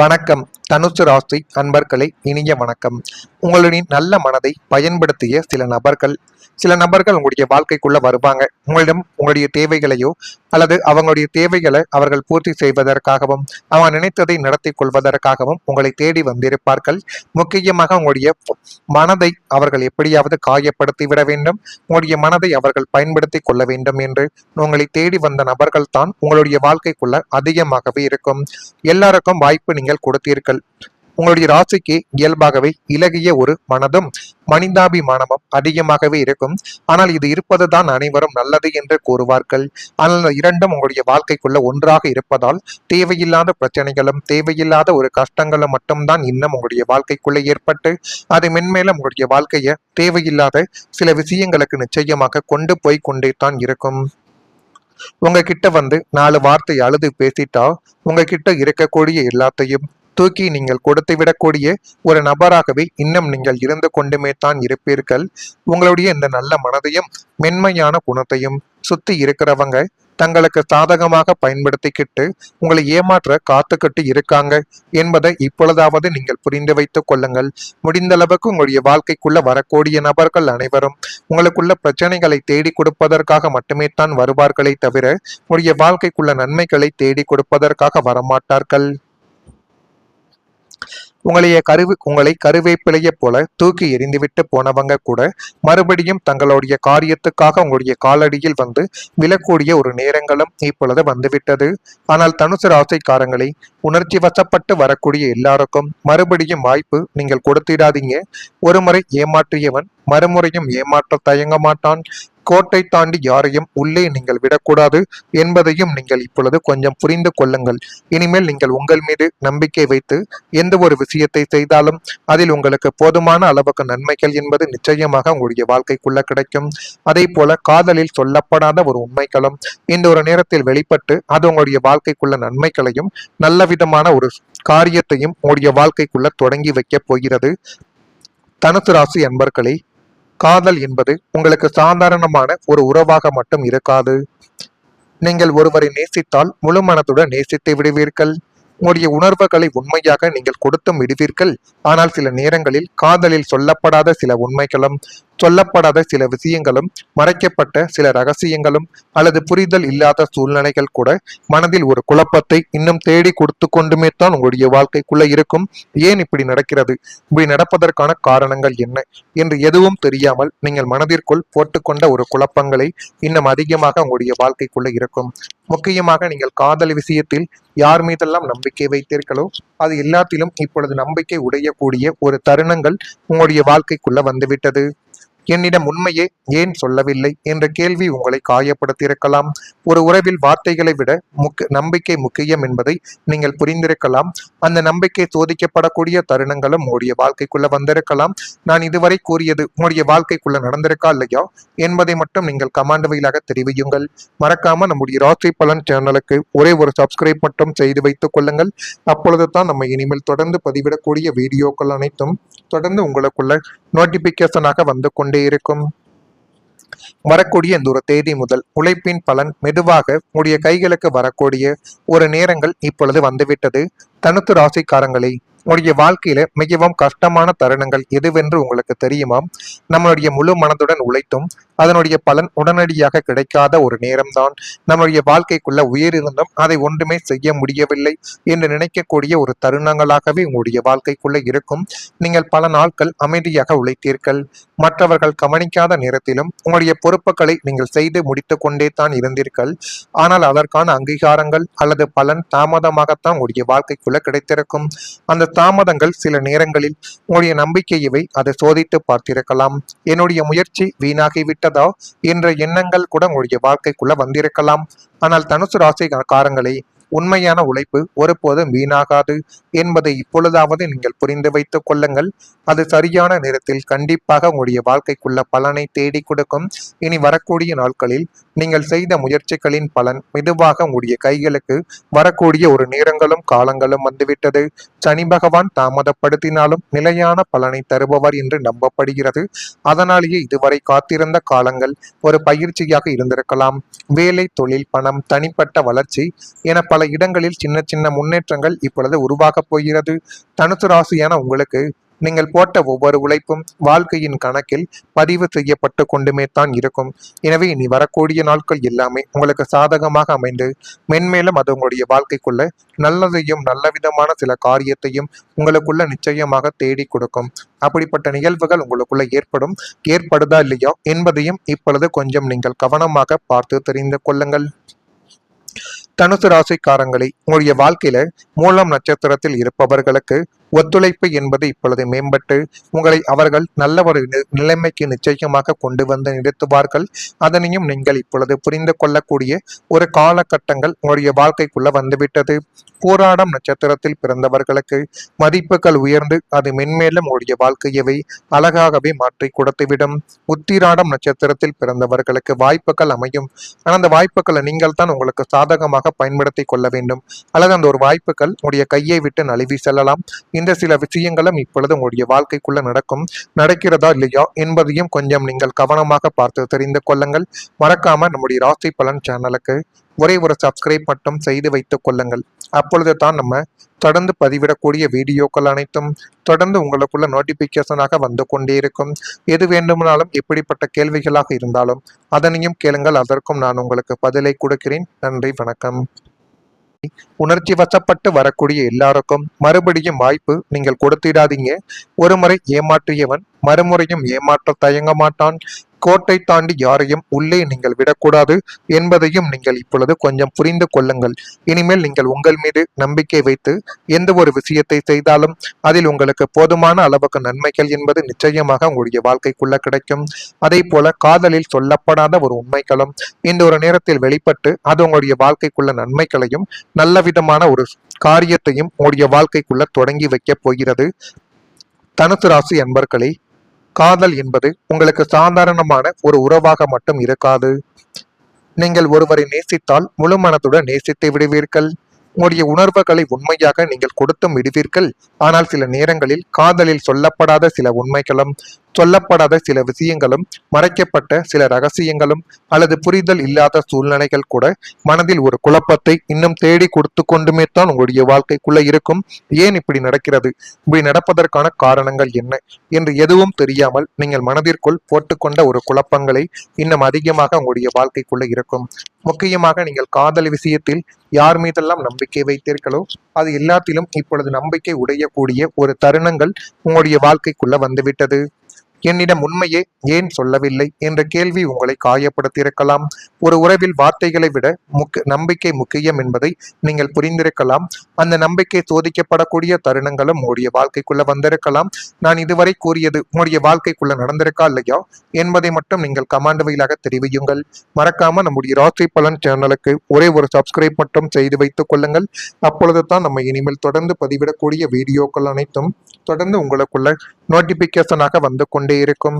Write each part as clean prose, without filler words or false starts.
வணக்கம். தனுசு ராசி அன்பர்களே, இனிய வணக்கம். உங்களுடைய நல்ல மனதை பயன்படுத்திய சில நபர்கள் உங்களுடைய வாழ்க்கைக்குள்ள வருவாங்க. உங்களிடம் உங்களுடைய தேவைகளையோ அல்லது அவங்களுடைய தேவைகளை அவர்கள் பூர்த்தி செய்வதற்காகவும் அவங்க நினைத்ததை நடத்தி கொள்வதற்காகவும் உங்களை தேடி வந்திருப்பார்கள். முக்கியமாக உங்களுடைய மனதை அவர்கள் எப்படியாவது காயப்படுத்தி விட வேண்டும், உங்களுடைய மனதை அவர்கள் பயன்படுத்தி கொள்ள வேண்டும் என்று உங்களை தேடி வந்த நபர்கள் தான் உங்களுடைய வாழ்க்கைக்குள்ள அதிகமாகவே இருக்கும். எல்லாருக்கும் வாய்ப்பு நீங்கள் கொடுத்தீர்கள். உங்களுடைய ராசிக்கு இயல்பாகவே இலகிய ஒரு மனதும் மனிதாபிமானமும் அதிகமாகவே இருக்கும். ஆனால் இது இருப்பதுதான் அனைவரும் நல்லது என்று கூறுவார்கள். ஆனால் இரண்டும் உங்களுடைய வாழ்க்கைக்குள்ள ஒன்றாக இருப்பதால் தேவையில்லாத பிரச்சனைகளும் தேவையில்லாத ஒரு கஷ்டங்களும் மட்டும்தான் இன்னும் உங்களுடைய வாழ்க்கைக்குள்ள ஏற்பட்டு அது மென்மேலும் உங்களுடைய வாழ்க்கைய தேவையில்லாத சில விஷயங்களுக்கு நிச்சயமாக கொண்டு போய் கொண்டே தான் இருக்கும். உங்ககிட்ட வந்து 4 வார்த்தை அழுது பேசிட்டா உங்ககிட்ட இருக்கக்கூடிய எல்லாத்தையும் தூக்கி நீங்கள் கொடுத்து விடக்கூடிய ஒரு நபராகவே இன்னும் நீங்கள் இருந்து கொண்டுமே தான் இருப்பீர்கள். உங்களுடைய இந்த நல்ல மனதையும் மென்மையான குணத்தையும் சுத்தி இருக்கிறவங்க தங்களுக்கு சாதகமாக பயன்படுத்திக்கிட்டு உங்களை ஏமாற்ற காத்துக்கிட்டு இருக்காங்க என்பதை இப்பொழுதாவது நீங்கள் புரிந்து வைத்துக் கொள்ளுங்கள். முடிந்த அளவுக்கு உங்களுடைய வாழ்க்கைக்குள்ள வரக்கூடிய நபர்கள் அனைவரும் உங்களுக்குள்ள பிரச்சனைகளை தேடி கொடுப்பதற்காக மட்டுமே தான் வருவார்களே தவிர உங்களுடைய வாழ்க்கைக்குள்ள நன்மைகளை தேடி கொடுப்பதற்காக வரமாட்டார்கள். உங்களை கருவேப்பிலையை போல தூக்கி எறிந்துவிட்டு போனவங்க கூட மறுபடியும் தங்களுடைய காரியத்துக்காக உங்களுடைய காலடியில் வந்து விழக்கூடிய ஒரு நேரங்களும் இப்பொழுது வந்துவிட்டது. ஆனால் தனுசு ராசிக்காரங்களை உணர்ச்சி வசப்பட்டு வரக்கூடிய எல்லாருக்கும் மறுபடியும் வாய்ப்பு நீங்கள் கொடுத்திடாதீங்க. ஒருமுறை ஏமாற்றியவன் மறுமுறையும் ஏமாற்ற தயங்க மாட்டான். கோட்டை தாண்டி யாரையும் உள்ளே நீங்கள் விடக்கூடாது என்பதையும் நீங்கள் இப்பொழுது கொஞ்சம் புரிந்து கொள்ளுங்கள். இனிமேல் நீங்கள் உங்கள் மீது நம்பிக்கை வைத்து எந்த ஒரு விஷயத்தை செய்தாலும் அதில் உங்களுக்கு போதுமான அளவுக்கு நன்மைகள் என்பது நிச்சயமாக உங்களுடைய வாழ்க்கைக்குள்ள கிடைக்கும். அதே போல காதலில் சொல்லப்படாத ஒரு உண்மைகளும் இந்த ஒரு நேரத்தில் வெளிப்பட்டு அது உங்களுடைய வாழ்க்கைக்குள்ள நன்மைகளையும் நல்ல விதமான ஒரு காரியத்தையும் உங்களுடைய வாழ்க்கைக்குள்ள தொடங்கி வைக்க போகிறது. தனுசு ராசி அன்பர்களே, காதல் என்பது உங்களுக்கு சாதாரணமான ஒரு உறவாக மட்டும் இருக்காது. நீங்கள் ஒருவரை நேசித்தால் முழு மனத்துடன் நேசித்து விடுவீர்கள். உங்களுடைய உணர்வுகளை உண்மையாக நீங்கள் கொடுத்தும் விடுவீர்கள். ஆனால் சில நேரங்களில் காதலில் சொல்லப்படாத சில உண்மைகளும் சொல்லப்படாத சில விஷயங்களும் மறைக்கப்பட்ட சில ரகசியங்களும் அல்லது புரிதல் இல்லாத சூழ்நிலைகள் கூட மனதில் ஒரு குழப்பத்தை இன்னும் தேடி கொடுத்து கொண்டுமே தான் உங்களுடைய வாழ்க்கைக்குள்ள இருக்கும். ஏன் இப்படி நடக்கிறது, இப்படி நடப்பதற்கான காரணங்கள் என்ன என்று எதுவும் தெரியாமல் நீங்கள் மனதிற்குள் போட்டுக்கொண்ட ஒரு குழப்பங்களை இன்னும் அதிகமாக உங்களுடைய வாழ்க்கைக்குள்ள இருக்கும். முக்கியமாக நீங்கள் காதல் விஷயத்தில் யார் மீதெல்லாம் நம்பிக்கை வைத்தீர்களோ அது எல்லாத்திலும் இப்பொழுது நம்பிக்கை உடையக்கூடிய ஒரு தருணங்கள் உங்களுடைய வாழ்க்கைக்குள்ள வந்துவிட்டது. என்னிடம் உண்மையே ஏன் சொல்லவில்லை என்ற கேள்வி உங்களை காயப்படுத்தியிருக்கலாம். ஒரு உறவில் வார்த்தைகளை விட நம்பிக்கை முக்கியம் என்பதை நீங்கள் புரிந்திருக்கலாம். அந்த நம்பிக்கை சோதிக்கப்படக்கூடிய தருணங்களும் உங்களுடைய வாழ்க்கைக்குள்ள வந்திருக்கலாம். நான் இதுவரை கூறியது உங்களுடைய வாழ்க்கைக்குள்ள நடந்திருக்கா இல்லையா என்பதை மட்டும் நீங்கள் கமாண்ட் வழியாக தெரிவியுங்கள். மறக்காம நம்முடைய ராசி பலன் சேனலுக்கு ஒரே ஒரு சப்ஸ்கிரைப் மட்டும் செய்து வைத்துக் கொள்ளுங்கள். அப்பொழுது தான் நம்ம இனிமேல் தொடர்ந்து பதிவிடக்கூடிய வீடியோக்கள் அனைத்தும் தொடர்ந்து உங்களுக்குள்ள நோட்டிபிகேஷனாக வந்து கொண்டே இருக்கும். வரக்கூடிய இந்த ஒரு தேதி முதல் உழைப்பின் பலன் மெதுவாக உங்களுடைய கைகளுக்கு வரக்கூடிய ஒரு நேரங்கள் இப்பொழுது வந்துவிட்டது. தனுசு ராசிக்காரங்களை, உங்களுடைய வாழ்க்கையில மிகவும் கஷ்டமான தருணங்கள் எதுவென்று உங்களுக்கு தெரியுமா? நம்மளுடைய முழு மனதுடன் உழைத்தும் அதனுடைய பலன் உடனடியாக கிடைக்காத ஒரு நேரம்தான். நம்மளுடைய வாழ்க்கைக்குள்ள உயிரிழந்தும் அதை ஒன்றுமே செய்ய முடியவில்லை என்று நினைக்கக்கூடிய ஒரு தருணங்களாகவே உங்களுடைய வாழ்க்கைக்குள்ள இருக்கும். நீங்கள் பல நாட்கள் அமைதியாக உழைத்தீர்கள். மற்றவர்கள் கவனிக்காத நேரத்திலும் உங்களுடைய பொறுப்புகளை நீங்கள் செய்து முடித்து கொண்டே தான் இருந்தீர்கள். ஆனால் அதற்கான அங்கீகாரங்கள் அல்லது பலன் தாமதமாகத்தான் உங்களுடைய வாழ்க்கைக்குள்ள கிடைத்திருக்கும். அந்த தாமதங்கள் சில நேரங்களில் உங்களுடைய நம்பிக்கையவை அதை சோதித்து பார்த்திருக்கலாம். என்னுடைய முயற்சி வீணாகிவிட்டதா என்ற எண்ணங்கள் கூட உங்களுடைய வாழ்க்கைக்குள்ள வந்திருக்கலாம். ஆனால் தனுசு ராசிக்காரங்களை, உண்மையான உழைப்பு ஒருபோதும் வீணாகாது என்பதை இப்பொழுதாவது நீங்கள் புரிந்து வைத்துக் கொள்ளுங்கள். அது சரியான நேரத்தில் கண்டிப்பாக உங்களுடைய வாழ்க்கைக்குள்ள பலனை தேடி கொடுக்கும். இனி வரக்கூடிய நாட்களில் நீங்கள் செய்த முயற்சிகளின் பலன் மெதுவாக உங்களுடைய கைகளுக்கு வரக்கூடிய ஒரு நேரங்களும் காலங்களும் வந்துவிட்டது. சனி பகவான் தாமதப்படுத்தினாலும் நிலையான பலனை தருபவர் என்று நம்பப்படுகிறது. அதனாலேயே இதுவரை காத்திருந்த காலங்கள் ஒரு பயிற்சியாக இருந்திருக்கலாம். வேலை, தொழில், பணம், தனிப்பட்ட வளர்ச்சி என பல இடங்களில் சின்ன சின்ன முன்னேற்றங்கள் இப்பொழுது உருவாகப் போகிறது. தனுசு ராசியான உங்களுக்கு நீங்கள் போட்ட ஒவ்வொரு உழைப்பும் வாழ்க்கையின் கணக்கில் பதிவு செய்யப்பட்டு கொண்டுமே தான் இருக்கும். எனவே இனி வரக்கூடிய நாட்கள் எல்லாமே உங்களுக்கு சாதகமாக அமைந்து மென்மேலும் அது உங்களுடைய வாழ்க்கைக்குள்ள நல்லதையும் நல்ல விதமான சில காரியத்தையும் உங்களுக்குள்ள நிச்சயமாக தேடி கொடுக்கும். அப்படிப்பட்ட நிகழ்வுகள் உங்களுக்குள்ள ஏற்படுதா இல்லையா என்பதையும் இப்பொழுது கொஞ்சம் நீங்கள் கவனமாக பார்த்து தெரிந்து கொள்ளுங்கள். தனுசு ராசிக்காரங்களை உங்களுடைய வாழ்க்கையில மூலம் நட்சத்திரத்தில் இருப்பவர்களுக்கு ஒத்துழைப்பு என்பது இப்பொழுது மேம்பட்டு உங்களை அவர்கள் நல்ல ஒரு நிலைமைக்கு நிச்சயமாக கொண்டு வந்து நிறுத்துவார்கள். அதனையும் நீங்கள் இப்பொழுது புரிந்து கொள்ளக்கூடிய ஒரு காலகட்டங்கள் உங்களுடைய வாழ்க்கைக்குள்ள வந்துவிட்டது. போராடம் நட்சத்திரத்தில் பிறந்தவர்களுக்கு மதிப்புகள் உயர்ந்து அது மென்மேலும் உங்களுடைய வாழ்க்கையவை அழகாகவே மாற்றி கொடுத்துவிடும். உத்திராடம் நட்சத்திரத்தில் பிறந்தவர்களுக்கு வாய்ப்புகள் அமையும். ஆனால் அந்த வாய்ப்புகளை நீங்கள் தான் உங்களுக்கு சாதகமாக பயன்படுத்தி கொள்ள வேண்டும். அல்லது அந்த ஒரு வாய்ப்புகள் உங்களுடைய கையை விட்டு நழுவி செல்லலாம். இந்த சில விஷயங்களும் இப்பொழுது உங்களுடைய வாழ்க்கைக்குள்ள நடக்கிறதா இல்லையா என்பதையும் கொஞ்சம் நீங்கள் கவனமாக பார்த்து தெரிந்து கொள்ளுங்கள். மறக்காம நம்முடைய ராசி பலன் சேனலுக்கு ஒரே ஒரு சப்ஸ்கிரைப் மட்டும் செய்து வைத்துக் கொள்ளுங்கள். அப்பொழுது தான் நம்ம தொடர்ந்து பதிவிடக்கூடிய வீடியோக்கள் அனைத்தும் தொடர்ந்து உங்களுக்குள்ள நோட்டிபிகேஷனாக வந்து கொண்டே இருக்கும். எது வேண்டுமானாலும் எப்படிப்பட்ட கேள்விகளாக இருந்தாலும் அதனையும் கேளுங்கள். அதற்கும் நான் உங்களுக்கு பதிலை கொடுக்கிறேன். நன்றி, வணக்கம். உணர்ச்சி வசப்பட்டு வரக்கூடிய எல்லாருக்கும் மறுபடியும் வாய்ப்பு நீங்கள் கொடுத்திடாதீங்க. ஒருமுறை ஏமாற்றியவன் மறுமுறையும் ஏமாற்ற தயங்க மாட்டான். கோட்டை தாண்டி யாரையும் உள்ளே நீங்கள் விடக்கூடாது என்பதையும் நீங்கள் இப்பொழுது கொஞ்சம் புரிந்து கொள்ளுங்கள். இனிமேல் நீங்கள் உங்கள் மீது நம்பிக்கை வைத்து எந்த ஒரு விஷயத்தை செய்தாலும் அதில் உங்களுக்கு போதுமான அளவுக்கு நன்மைகள் என்பது நிச்சயமாக உங்களுடைய வாழ்க்கைக்குள்ள கிடைக்கும். அதே போல காதலில் சொல்லப்படாத ஒரு உண்மைகளும் இந்த ஒரு நேரத்தில் வெளிப்பட்டு அது உங்களுடைய வாழ்க்கைக்குள்ள நன்மைகளையும் நல்ல விதமான ஒரு காரியத்தையும் உங்களுடைய வாழ்க்கைக்குள்ள தொடங்கி வைக்க போகிறது. தனுசு ராசி அன்பர்களே, காதல் என்பது உங்களுக்கு சாதாரணமான ஒரு உறவாக மட்டும் இருக்காது. நீங்கள் ஒருவரை நேசித்தால் முழு மனத்துடன் நேசித்து விடுவீர்கள். உங்களுடைய உணர்வுகளை உண்மையாக நீங்கள் கொடுத்தும் விடுவீர்கள். ஆனால் சில நேரங்களில் காதலில் சொல்லப்படாத சில உண்மைகளும் சொல்லப்படாத சில விஷயங்களும் மறைக்கப்பட்ட சில ரகசியங்களும் அல்லது புரிதல் இல்லாத சூழ்நிலைகள் கூட மனதில் ஒரு குழப்பத்தை இன்னும் தேடி கொடுத்து கொண்டுமே தான் உங்களுடைய வாழ்க்கைக்குள்ள இருக்கும். ஏன் இப்படி நடக்கிறது, இப்படி நடப்பதற்கான காரணங்கள் என்ன என்று எதுவும் தெரியாமல் நீங்கள் மனதிற்குள் போட்டுக்கொண்ட ஒரு குழப்பங்களை இன்னும் அதிகமாக உங்களுடைய வாழ்க்கைக்குள்ள இருக்கும். முக்கியமாக நீங்கள் காதல் விஷயத்தில் யார் மீதெல்லாம் நம்பிக்கை வைத்தீர்களோ அது எல்லாத்திலும் இப்பொழுது நம்பிக்கை உடையக்கூடிய ஒரு தருணங்கள் உங்களுடைய வாழ்க்கைக்குள்ள வந்துவிட்டது. என்னிடம் உண்மையே ஏன் சொல்லவில்லை என்ற கேள்வி உங்களை காயப்படுத்தியிருக்கலாம். ஒரு உறவில் வார்த்தைகளை விட நம்பிக்கை முக்கியம் என்பதை நீங்கள் புரிந்திருக்கலாம். அந்த நம்பிக்கை சோதிக்கப்படக்கூடிய தருணங்களும் உங்களுடைய வாழ்க்கைக்குள்ள வந்திருக்கலாம். நான் இதுவரை கூறியது உங்களுடைய வாழ்க்கைக்குள்ள நடந்திருக்கா இல்லையா என்பதை மட்டும் நீங்கள் கமாண்ட் வழியாக தெரிவியுங்கள். மறக்காம நம்முடைய ராசி பலன் சேனலுக்கு ஒரே ஒரு சப்ஸ்கிரைப் மட்டும் செய்து வைத்துக் கொள்ளுங்கள். அப்பொழுது தான் நம்ம இனிமேல் தொடர்ந்து பதிவிடக்கூடிய வீடியோக்கள் அனைத்தும் தொடர்ந்து உங்களுக்குள்ள நோட்டிபிகேஷனாக வந்து கொண்டே இருக்கும்.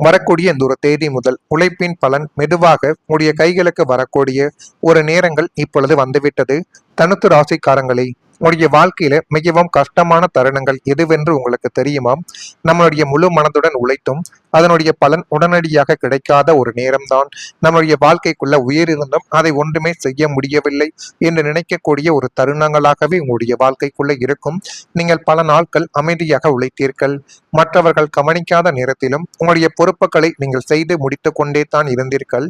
வரக்கூடிய இந்த ஒரு தேதி முதல் உழைப்பின் பலன் மெதுவாக உடைய கைகளுக்கு வரக்கூடிய ஒரு நேரங்கள் இப்பொழுது வந்துவிட்டது. தனுசு ராசிக்காரங்களே, உங்களுடைய வாழ்க்கையில மிகவும் கஷ்டமான தருணங்கள் எதுவென்று உங்களுக்கு தெரியுமா? நம்மளுடைய முழு மனதுடன் உழைத்தும் அதனுடைய பலன் உடனடியாக கிடைக்காத ஒரு நேரம்தான். நம்மளுடைய வாழ்க்கைக்குள்ள உயிரிருந்தும் அதை ஒன்றுமே செய்ய முடியவில்லை என்று நினைக்கக்கூடிய ஒரு தருணங்களாகவே உங்களுடைய வாழ்க்கைக்குள்ள இருக்கும். நீங்கள் பல நாட்கள் அமைதியாக உழைத்தீர்கள். மற்றவர்கள் கவனிக்காத நேரத்திலும் உங்களுடைய பொறுப்புகளை நீங்கள் செய்து முடித்து கொண்டே தான் இருந்தீர்கள்.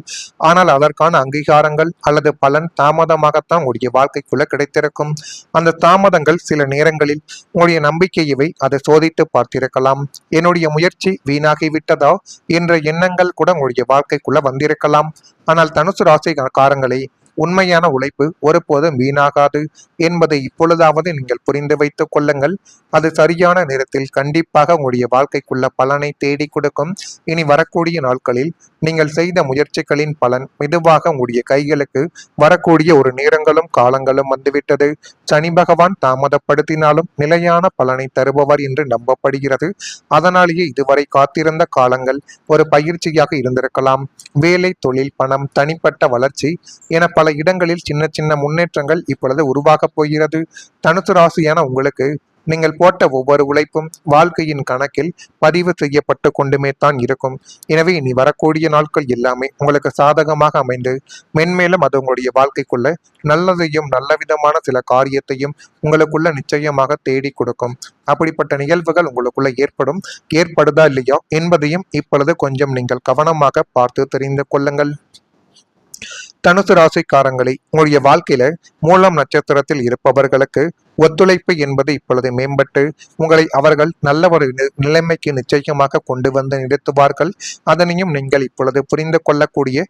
ஆனால் அதற்கான அங்கீகாரங்கள் அல்லது பலன் தாமதமாகத்தான் உங்களுடைய வாழ்க்கைக்குள்ள கிடைத்திருக்கும். அந்த தாமதங்கள் சில நேரங்களில் உங்களுடைய நம்பிக்கையவை அதை சோதித்து பார்த்திருக்கலாம். என்னுடைய முயற்சி வீணாகிவிட்டதா என்ற எண்ணங்கள் கூட உங்களுடைய வாழ்க்கைக்குள்ள வந்திருக்கலாம். ஆனால் தனுசு ராசிக்காரங்களே, உண்மையான உழைப்பு ஒருபோதும் வீணாகாது என்பதை இப்பொழுதாவது நீங்கள் புரிந்து வைத்துக் கொள்ளுங்கள். அது சரியான நேரத்தில் கண்டிப்பாக உங்களுடைய வாழ்க்கைக்குள்ள பலனை தேடி கொடுக்கும். இனி வரக்கூடிய நாட்களில் நீங்கள் செய்த முயற்சிகளின் பலன் மெதுவாக உங்களுடைய கைகளுக்கு வரக்கூடிய ஒரு நேரங்களும் காலங்களும் வந்துவிட்டது. சனி பகவான் தாமதப்படுத்தினாலும் நிலையான பலனை தருபவர் என்று நம்பப்படுகிறது. அதனாலேயே இதுவரை காத்திருந்த காலங்கள் ஒரு பயிற்சியாக இருந்திருக்கலாம். வேலை, தொழில், பணம், தனிப்பட்ட வளர்ச்சி என பல இடங்களில் சின்ன சின்ன முன்னேற்றங்கள் இப்பொழுது உருவாகப் போகிறது. தனுசு ராசியான உங்களுக்கு நீங்கள் போட்ட ஒவ்வொரு உழைப்பும் வாழ்க்கையின் கணக்கில் பதிவு செய்யப்பட்டு கொண்டுமே தான் இருக்கும். எனவே இனி வரக்கூடிய நாட்கள் எல்லாமே உங்களுக்கு சாதகமாக அமைந்து மென்மேலும் அது உங்களுடைய வாழ்க்கைக்குள்ள நல்லதையும் நல்ல விதமான சில காரியத்தையும் உங்களுக்குள்ள நிச்சயமாக தேடி கொடுக்கும். அப்படிப்பட்ட நிகழ்வுகள் உங்களுக்குள்ள ஏற்படுதா இல்லையா என்பதையும் இப்பொழுது கொஞ்சம் நீங்கள் கவனமாக பார்த்து தெரிந்து கொள்ளுங்கள். தனுசு ராசிக்காரங்களை உங்களுடைய வாழ்க்கையில மூலம் நட்சத்திரத்தில் இருப்பவர்களுக்கு ஒத்துழைப்பு என்பது இப்பொழுது மேம்பட்டு உங்களை அவர்கள் நல்ல ஒரு நிலைமைக்கு நிச்சயமாக கொண்டு வந்து நிறுத்துவார்கள். அதனையும் நீங்கள் இப்பொழுது புரிந்து கொள்ளக்கூடிய